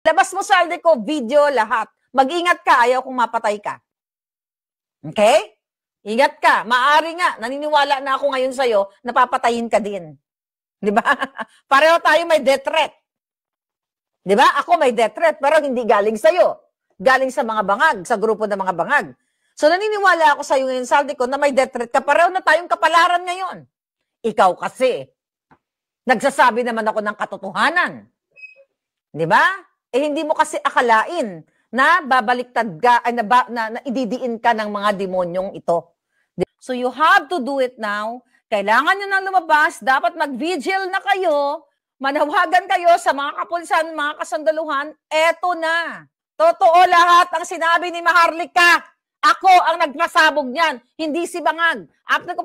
Labas mo saldi ko, video, lahat. Mag-ingat ka, ayaw kung mapatay ka. Okay? Ingat ka. Maari nga, naniniwala na ako ngayon sa'yo, napapatayin ka din. Di ba? Pareho tayo may death threat. Di ba? Ako may death threat, pero hindi galing sa'yo. Galing sa mga bangag, sa grupo ng mga bangag. So naniniwala ako sa'yo ngayon, saldi ko, na may death threat ka. Pareho na tayong kapalaran ngayon. Ikaw kasi, nagsasabi naman ako ng katotohanan. Di ba? Hindi mo kasi akalain na babaliktad ka, na ididiin ka ng mga demonyong ito. So you have to do it now. Kailangan nyo nang lumabas. Dapat mag-vigil na kayo. Manawagan kayo sa mga kapulisan, mga kasandaluhan. Eto na. Totoo lahat ang sinabi ni Maharlika. Ako ang nagpasabog niyan. Hindi si Bangag. After ko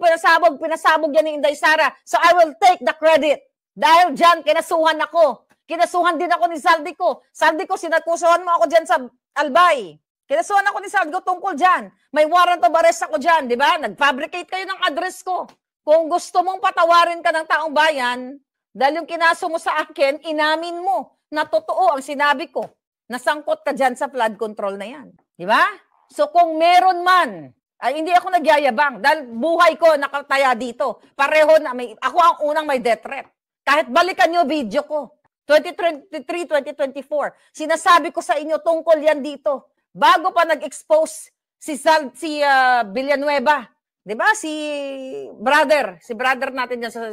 pinasabog yan ni Inday Sara. So I will take the credit. Dahil dyan, kinasuhan ako. Kinasuhan din ako ni Saldi ko. Saldi ko, sinakusuhan mo ako dyan sa Albay. Kinasuhan ako ni Saldi ko tungkol dyan. May warrant of arrest ako dyan, di ba? Nag-fabricate kayo ng address ko. Kung gusto mong patawarin ka ng taong bayan, dahil yung kinaso mo sa akin, inamin mo na totoo ang sinabi ko. Nasangkot ka dyan sa flood control na yan. Di ba? So kung meron man, ay hindi ako nagyayabang dahil buhay ko nakataya dito. Pareho na, ako ang unang may death threat. Kahit balikan nyo video ko. 2023, 2024. Sinasabi ko sa inyo tungkol yan dito. Bago pa nag-expose si Villanueva. 'Di ba? Si brother natin diyan sa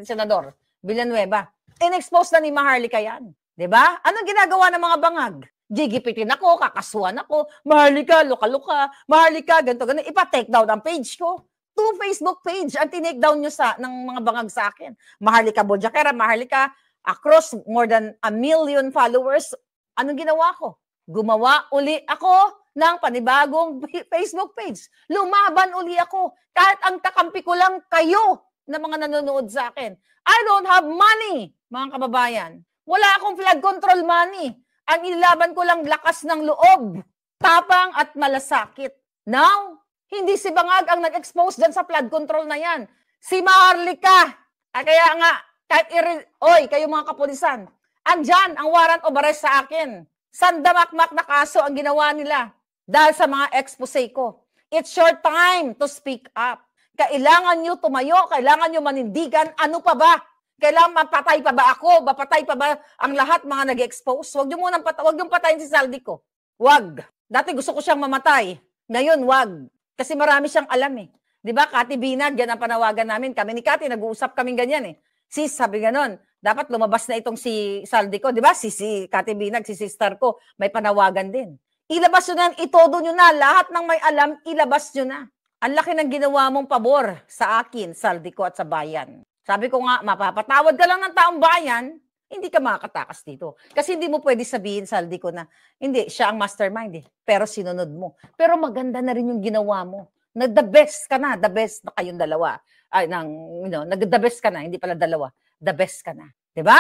senador, Villanueva. In-expose na ni Maharlika yan. 'Di ba? Anong ginagawa ng mga bangag? Gigipitin ako, kakasuhan ako. Maharlika, luka-luka. Maharlika, ganito. Ipa-take down ang page ko. 2 Facebook page ang tinake down nyo ng mga bangag sa akin. Maharlika Bojaquera, Maharlika, across more than 1 million followers, anong ginawa ko? Gumawa uli ako ng panibagong Facebook page. Lumaban uli ako. Kahit ang kakampi ko lang kayo na mga nanonood sa akin. I don't have money, mga kababayan. Wala akong flood control money. Ang ilaban ko lang lakas ng loob, tapang at malasakit. Now, hindi si Bangag ang nag-expose dyan sa flood control na yan. Si Maharlika. Kaya nga, kahit kayo mga kapulisan, andyan ang warrant of arrest sa akin. Sandamakmak na kaso ang ginawa nila dahil sa mga expose ko. It's your time to speak up. Kailangan nyo tumayo, kailangan nyo manindigan, ano pa ba? Kailangan mapatay pa ba ako? Mapatay pa ba ang lahat mga nag-expose? Huwag nyo patayin si Saldi ko. Wag. Dati gusto ko siyang mamatay. Ngayon, wag. Kasi marami siyang alam eh. Di ba, Kati Binag, yan ang panawagan namin. Kami ni Kati, nag-uusap kaming ganyan eh. Sis, sabi ganon, dapat lumabas na itong si Saldi ko, di ba? Si Kati Binag, si sister ko, may panawagan din. Ilabas nyo na, itodo nyo na, lahat ng may alam, ilabas nyo na. Ang laki ng ginawa mong pabor sa akin, Saldi ko at sa bayan. Sabi ko nga, mapapatawad ka lang ng taong bayan, hindi ka makakatakas dito. Kasi hindi mo pwede sabihin, Saldi ko, na hindi, siya ang mastermind eh, pero sinunod mo. Pero maganda na rin yung ginawa mo. The best ka na, the best na kayong dalawa. Nag-the best ka na, hindi pala dalawa. The best ka na. Diba?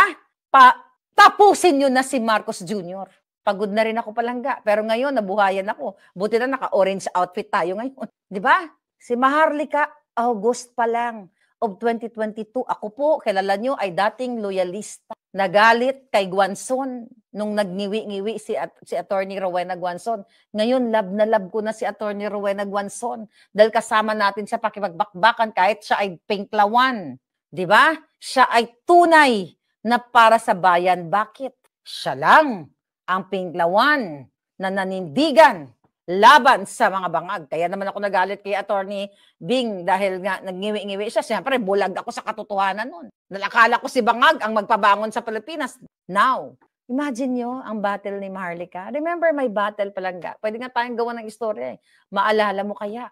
Tapusin nyo na si Marcos Jr. Pagod na rin ako palangga. Pero ngayon, nabuhayan ako. Buti na naka-orange outfit tayo ngayon. Diba? Si Maharlika, August pa lang of 2022. Ako po, kilala nyo, ay dating loyalista. Nagalit kay Guanzon nung nagngiwi-ngiwi si Attorney Rowena Guanzon. Ngayon, love na love ko na si Attorney Rowena Guanzon dahil kasama natin siya pakipagbakbakan kahit siya ay pinklawan. Di ba? Siya ay tunay na para sa bayan. Bakit? Siya lang ang pinklawan na nanindigan laban sa mga bangag. Kaya naman ako nagalit kay Attorney Bing dahil nga nagngiwi-ngiwi siya. Siyempre, bulag ako sa katotohanan nun. Nalakala ko si Bangag ang magpabangon sa Pilipinas. Now, imagine nyo ang battle ni Maharlika. Remember my battle palangga. Pwede nga tayong gawa ng istorya eh. Maalala mo kaya?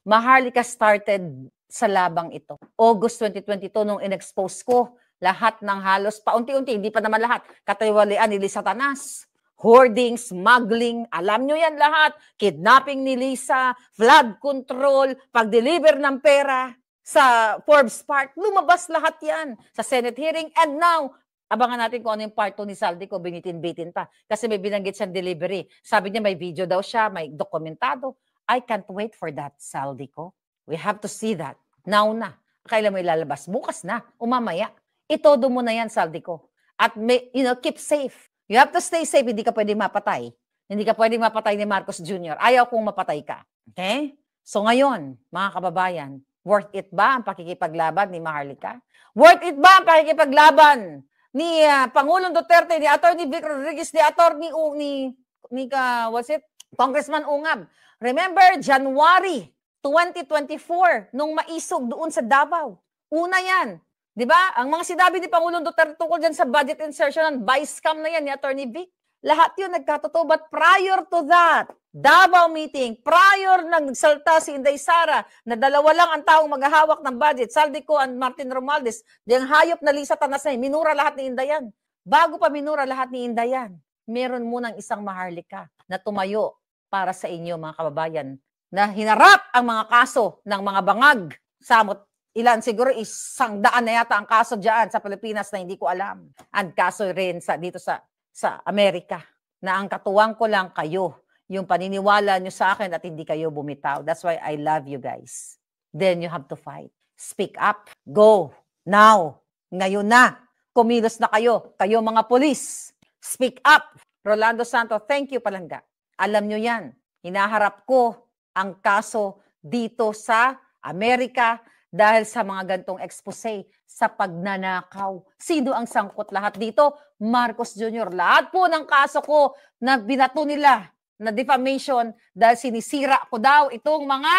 Maharlika started sa labang ito. August 2022 nung in-expose ko lahat ng halos paunti-unti, hindi pa naman lahat, katiwalian ni Satanas. Hoarding, smuggling, alam nyo yan lahat. Kidnapping ni Lisa, flood control, pag-deliver ng pera sa Forbes Park. Lumabas lahat yan sa Senate hearing. And now, abangan natin kung ano yung part 2 ni Saldi ko, binitin-bitin pa. Kasi may binanggit siyang delivery. Sabi niya may video daw siya, may dokumentado. I can't wait for that, Saldi ko. We have to see that. Now na. Kailan mo ilalabas? Bukas na. Umamaya. Itodo mo na yan, Saldi ko. At keep safe You have to stay safe. Hindi ka pwedeng mapatay. Hindi ka pwedeng mapatay ni Marcos Jr. Ayaw kong mapatay ka. Okay? So ngayon, mga kababayan, worth it ba ang pakikipaglaban ni Maharlika? Worth it ba ang pakikipaglaban ni Pangulong Duterte, ni Atty. Vic Rodriguez, ni Atty. Congressman Ungab? Remember, January 2024, nung maisog doon sa Davao. Una yan. Di ba? Ang mga sinabi ni Pangulong Duterte tungkol dyan sa budget insertion and vice scam na yan ni Atty. Vic, lahat yun nagkatotoo. But prior to that, Davao meeting, prior nagsalta si Inday Sara na dalawa lang ang taong maghahawak ng budget, Saldico and Martin Romualdez, diyang hayop na Lisa Tanasay, minura lahat ni Inday yan. Bago pa minura lahat ni Inday yan, meron munang isang Maharlika na tumayo para sa inyo mga kababayan na hinarap ang mga kaso ng mga bangag, samot. Ilan siguro 100 na yata ang kaso diyan sa Pilipinas na hindi ko alam. Ang kaso rin dito sa Amerika na ang katuwang ko lang kayo, yung paniniwala nyo sa akin at hindi kayo bumitaw. That's why I love you guys. Then you have to fight. Speak up. Go. Now. Ngayon na. Kumilos na kayo. Kayo mga polis. Speak up. Rolando Santos, thank you palangga. Alam nyo yan. Hinaharap ko ang kaso dito sa Amerika dahil sa mga gantong expose sa pagnanakaw. Sino ang sangkot lahat dito? Marcos Jr. Lahat po ng kaso ko na binato nila na defamation dahil sinisira ko daw itong mga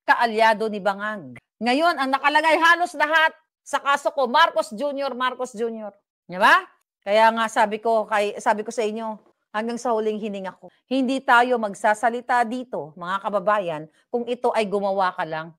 kaalyado ni Bangag. Ngayon, ang nakalagay halos lahat sa kaso ko, Marcos Jr., Marcos Jr. Di ba? Kaya nga sabi ko sa inyo, hanggang sa huling hininga ko, hindi tayo magsasalita dito, mga kababayan, kung ito ay gumawa ka lang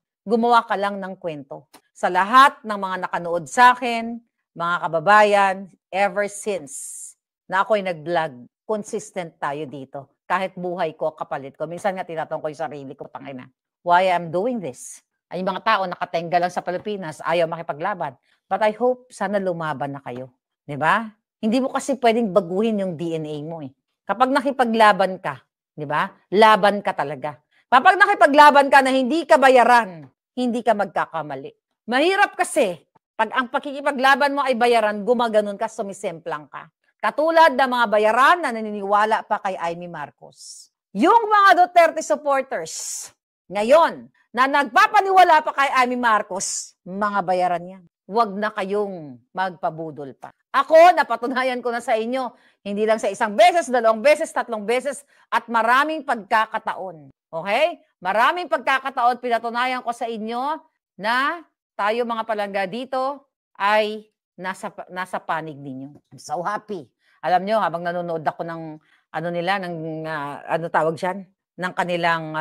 ng kwento. Sa lahat ng mga nakanood sa akin, mga kababayan, ever since na ako'y nag-vlog, consistent tayo dito. Kahit buhay ko, kapalit ko. Minsan nga tinatanong ko yung sarili ko, tangina, why I'm doing this? Ay, yung mga tao nakatenga lang sa Pilipinas, ayaw makipaglaban. But I hope sana lumaban na kayo. Diba? Hindi mo kasi pwedeng baguhin yung DNA mo eh. Kapag nakipaglaban ka, diba? Laban ka talaga. Kapag nakipaglaban ka na hindi ka bayaran, hindi ka magkakamali. Mahirap kasi, pag ang pakikipaglaban mo ay bayaran, gumaganon ka, sumisemplang ka. Katulad ng mga bayaran na naniniwala pa kay Amy Marcos. Yung mga Duterte supporters, ngayon, na nagpapaniwala pa kay Amy Marcos, mga bayaran yan. Huwag na kayong magpabudol pa. Ako, napatunayan ko na sa inyo, hindi lang sa 1 beses, 2 beses, 3 beses, at maraming pagkakataon. Okay? Maraming pagkakataon, pinatunayan ko sa inyo na tayo mga palangga dito ay nasa panig ninyo. I'm so happy. Alam nyo, habang nanonood ako ng tawag dyan? Ng kanilang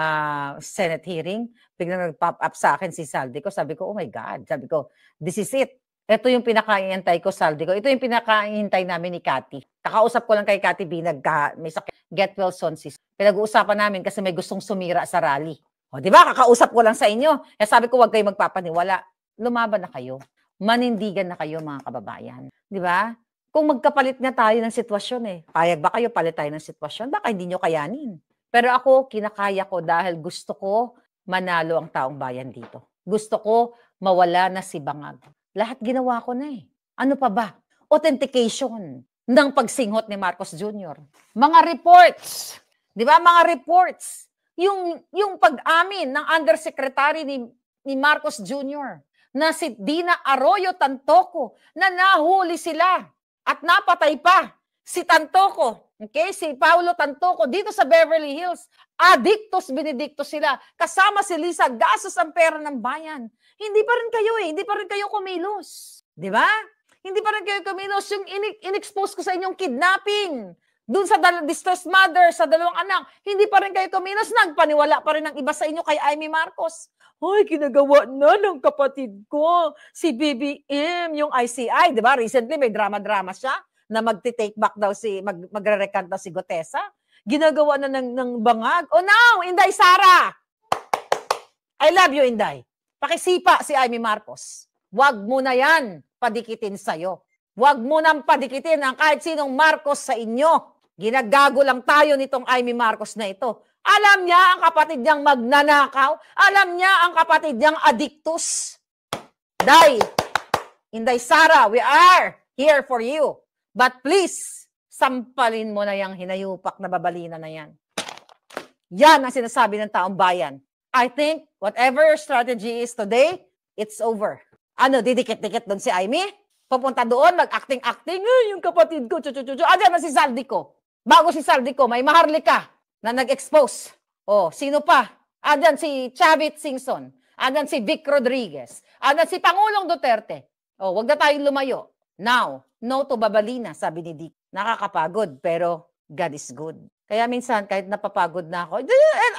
Senate hearing, biglang nag-pop up sa akin si Saldico. Sabi ko, oh my God. Sabi ko, this is it. Ito yung pinakaihintay ko, Saldico. Ito yung pinakaihintay namin ni Cathy. Kakausap ko lang kay Cathy B, may sakit, get well soon sis. Pinag-uusapan namin kasi may gustong sumira sa rally. O, di ba? Kakausap ko lang sa inyo. Kaya sabi ko, huwag kayo magpapaniwala. Lumaban na kayo. Manindigan na kayo, mga kababayan. Di ba? Kung magkapalit na tayo ng sitwasyon eh. Payag ba kayo palit tayo ng sitwasyon? Baka hindi nyo kayanin. Pero ako, kinakaya ko dahil gusto ko manalo ang taong bayan dito. Gusto ko mawala na si Bangag. Lahat ginawa ko na eh. Ano pa ba? Authentication ng pagsinghot ni Marcos Jr. Mga reports. Di ba? Mga reports. Yung pag-amin ng undersecretary ni Marcos Jr. na si Dina Arroyo Tantoco na nahuli sila at napatay pa si Tantoco. Okay, si Paulo Tantoco dito sa Beverly Hills, adictus benedictus sila. Kasama si Lisa, gastos ang pera ng bayan. Hindi pa rin kayo hindi pa rin kayo kumilos. Di ba? Hindi pa rin kayo kumilos. Yung in-expose ko sa inyong kidnapping, dun sa distressed mother, sa 2 anak, hindi pa rin kayo kumilos. Nagpaniwala pa rin ng iba sa inyo kay Amy Marcos. Hoy, kinagawa na ng kapatid ko, si BBM, yung ICI. Di ba? Recently, may drama-drama siya na magti-take back daw magre-recant daw si Gutesa. Ginagawa na ng Bangag. Oh, now, Inday Sara! I love you, Inday. Pakisipa si Amy Marcos. Huwag mo na yan padikitin sa'yo. Huwag mo nang padikitin ang kahit sinong Marcos sa inyo. Ginagago lang tayo nitong Amy Marcos na ito. Alam niya ang kapatid niyang magnanakaw. Alam niya ang kapatid niyang adictus. Day, Inday Sara, we are here for you. But please, sampalin mo na yung hinayupak na babalina na yan. Yan ang sinasabi ng taong bayan. I think whatever your strategy is today, it's over. Ano, didikit-dikit doon si Amy? Pupunta doon, mag-acting-acting, yung kapatid ko, Andyan na si Saldico. Bago si Saldico, may Maharlika na nag-expose. Oh, sino pa? Andyan si Chavit Singson. Andyan si Vic Rodriguez. Andyan si Pangulong Duterte. Oh, wag na tayong lumayo. Now, no to babalina, sabi ni Dick. Nakakapagod, pero God is good. Kaya minsan, kahit napapagod na ako,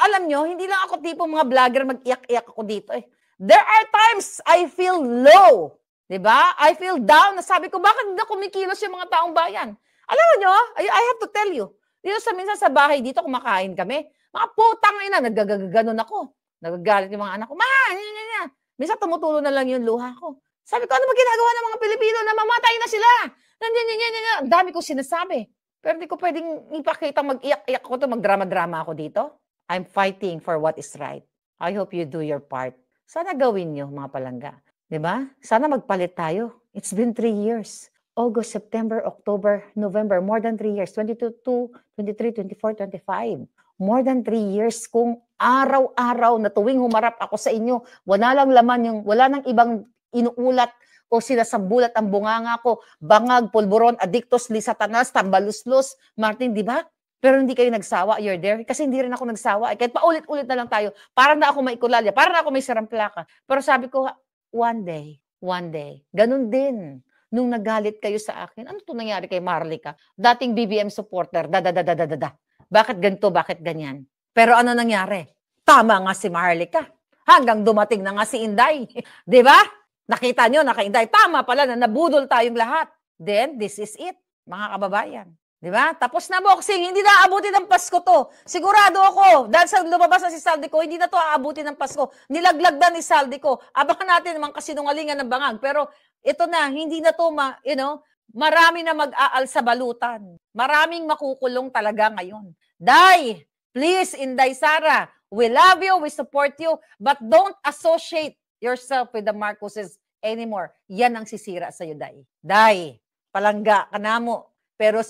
alam nyo, hindi lang ako tipong mga vlogger mag-iyak-iyak ako dito eh. There are times I feel low. Diba? I feel down. Nasabi ko, bakit hindi kumikilos yung mga taong bayan? Alam nyo, I have to tell you. Dito minsan sa bahay dito, kumakain kami. Mga putang ina, nagagaganon ako. Nagagalit yung mga anak ko. Minsan tumutulo na lang yung luha ko. Sabi ko, ano ba ginagawa ng mga Pilipino na mamatay na sila? Ang dami ko sinasabi. Pero hindi ko pwedeng ipakita mag-iyak-iyak ko to, magdrama-drama ako dito. I'm fighting for what is right. I hope you do your part. Sana gawin nyo, mga palangga. Diba? Sana magpalit tayo. It's been 3 years. August, September, October, November. More than 3 years. 22, 23, 24, 25. More than 3 years kung araw-araw na tuwing humarap ako sa inyo, wala lang laman wala nang ibang inuulat o sinasambulat ang bunganga ko, bangag, pulburon, adiktos, lisatanas, tambaluslos, Martin, di ba? Pero hindi kayo nagsawa, you're there. Kasi hindi rin ako nagsawa. Kahit paulit-ulit na lang tayo, parang na ako may kulalya, parang na ako may sarangplaka. Pero sabi ko, one day, ganun din. Nung nagalit kayo sa akin, ano to nangyari kay Maharlika? Dating BBM supporter, Bakit ganito, bakit ganyan? Pero ano nangyari? Tama nga si Maharlika. Hanggang dumating na nga si Inday. Di ba? Nakita nyo, naka-Inday. Tama pala na nabudol tayong lahat. Then, this is it, mga kababayan. Di ba? Tapos na boxing, hindi na aabutin ng Pasko to. Sigurado ako, dahil sa lumabas na si Saldico, hindi na to aabutin ng Pasko. Nilaglag na ni Saldico. Abangan natin naman kasinungalingan ng bangag. Pero ito na, hindi na to, marami na mag-aal sa balutan. Maraming makukulong talaga ngayon. Day, please, Inday Sara, we love you, we support you, but don't associate yourself with the Marcoses anymore. Yan ang sisira sa'yo, Day. Day, palangga ka na mo. Pero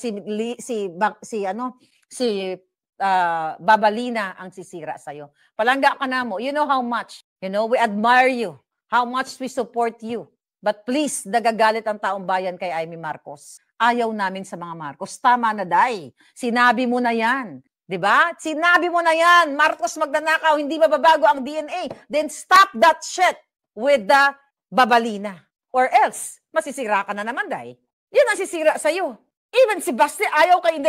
Babalina ang sisira sa'yo. Palangga ka na mo. You know how much, we admire you. How much we support you. But please, nagagalit ang taong bayan kay Amy Marcos. Ayaw namin sa mga Marcos. Tama na, Day. Sinabi mo na yan. Diba? Sinabi mo na yan. Marcos magnanakaw, hindi mababago ang DNA. Then stop that shit with the Babalina. Or else, masisira ka na naman, Day. Yun ang sisira sa'yo. Even si Basti, ayaw kay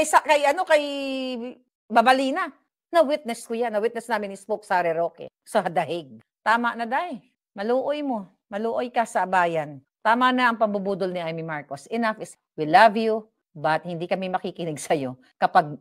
Babalina. Na-witness ko yan. Na-witness namin ni Spoke Sari Roque sa Dahig. Tama na, Day. Maluoy mo. Maluoy ka sa bayan. Tama na ang pambubudol ni Amy Marcos. Enough is, we love you, but hindi kami makikinig sa'yo kapag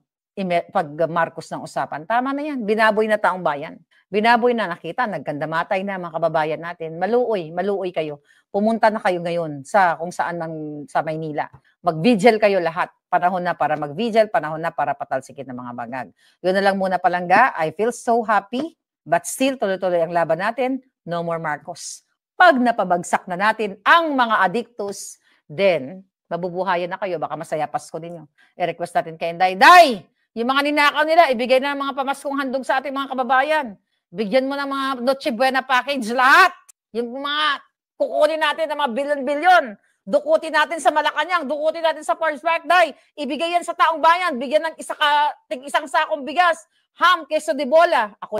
pag Marcos ng usapan. Tama na yan. Binaboy na taong bayan. Binaboy na, nakita, nagkandamatay na mga kababayan natin. Maluoy kayo. Pumunta na kayo ngayon sa kung saan sa Maynila. Mag-vigil kayo lahat. Panahon na para mag-vigil, panahon na para patalsikin ng mga bangag. Yun na lang muna, palangga. I feel so happy, but still tuloy-tuloy ang laban natin. No more Marcos. Pag napabagsak na natin ang mga adiktos, then mabubuhayan na kayo. Baka masaya Pasko ninyo. I-request natin kay Inday. Day! Yung mga ninakaw nila, ibigay na ng mga pamaskong handog sa ating mga kababayan. Bigyan mo ng mga Noche Buena package lahat. Yung mga kukunin natin ng mga bilyon-bilyon. Dukutin natin sa Malacanang, dukutin natin sa Force Back Day. Ibigay yan sa taong bayan. Bigyan ng isang sakong bigas, ham, queso de bola. Ako